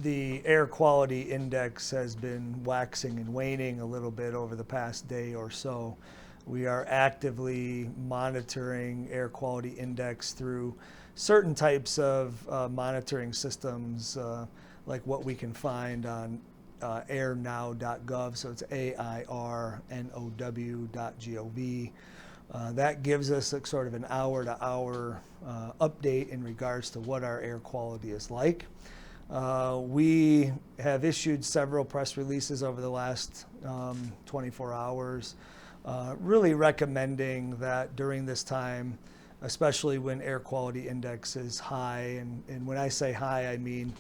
The air quality index has been waxing and waning a little bit over the past day or so. We are actively monitoring air quality index through certain types of monitoring systems, like what we can find on airnow.gov. So it's airnow.gov. That gives us a sort of an hour-to-hour update in regards to what our air quality is like. We have issued several press releases over the last 24 hours, really recommending that during this time, especially when air quality index is high, and when I say high, I mean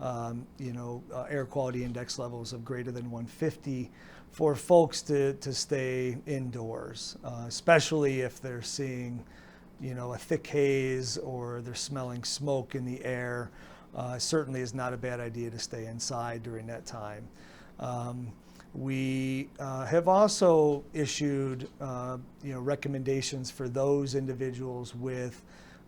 air quality index levels of greater than 150, for folks to stay indoors, especially if they're seeing a thick haze or they're smelling smoke in the air. Certainly is not a bad idea to stay inside during that time. We have also issued recommendations for those individuals with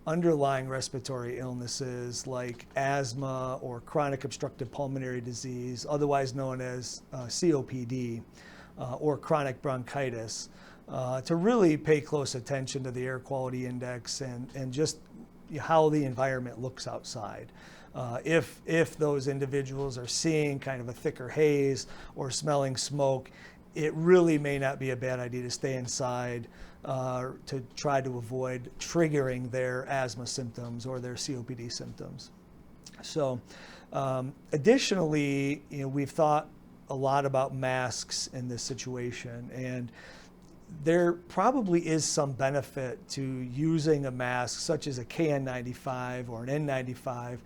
underlying respiratory illnesses like asthma or chronic obstructive pulmonary disease, otherwise known as COPD, or chronic bronchitis, to really pay close attention to the air quality index and just how the environment looks outside. If those individuals are seeing kind of a thicker haze or smelling smoke, it really may not be a bad idea to stay inside to try to avoid triggering their asthma symptoms or their COPD symptoms. So additionally, we've thought a lot about masks in this situation, and there probably is some benefit to using a mask such as a KN95 or an N95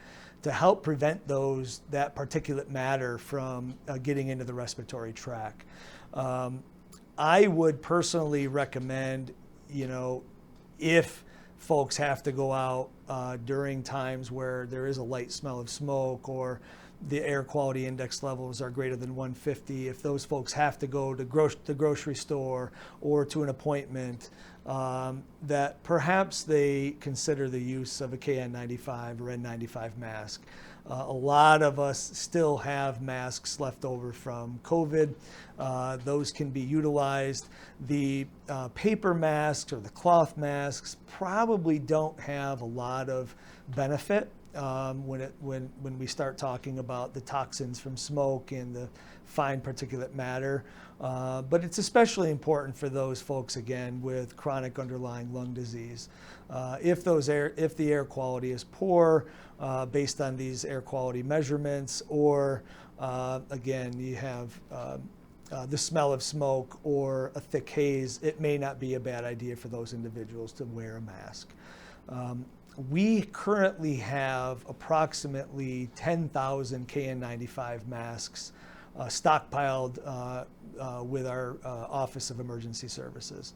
to help prevent that particulate matter from getting into the respiratory tract. I would personally recommend, if folks have to go out during times where there is a light smell of smoke or the air quality index levels are greater than 150, if those folks have to go to the grocery store or to an appointment, that perhaps they consider the use of a KN95 or N95 mask. A lot of us still have masks left over from COVID. Those can be utilized. The paper masks or the cloth masks probably don't have a lot of benefit when we start talking about the toxins from smoke and the fine particulate matter. But it's especially important for those folks, again, with chronic underlying lung disease. If the air quality is poor based on these air quality measurements, or again, you have the smell of smoke or a thick haze, it may not be a bad idea for those individuals to wear a mask. We currently have approximately 10,000 KN95 masks stockpiled with our Office of Emergency Services.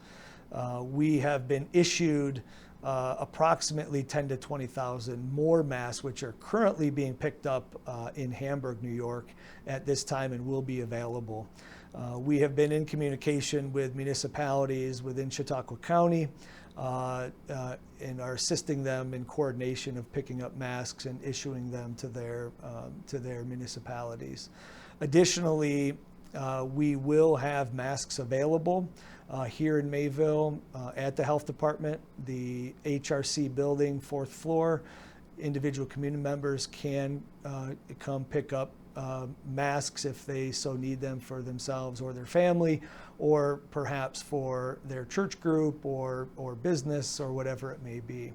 We have been issued approximately 10 to 20,000 more masks, which are currently being picked up in Hamburg, New York at this time and will be available. We have been in communication with municipalities within Chautauqua County and are assisting them in coordination of picking up masks and issuing them to their municipalities. Additionally, we will have masks available here in Mayville at the health department, the HRC building, 4th floor. Individual community members can come pick up masks if they so need them for themselves or their family, or perhaps for their church group or business or whatever it may be.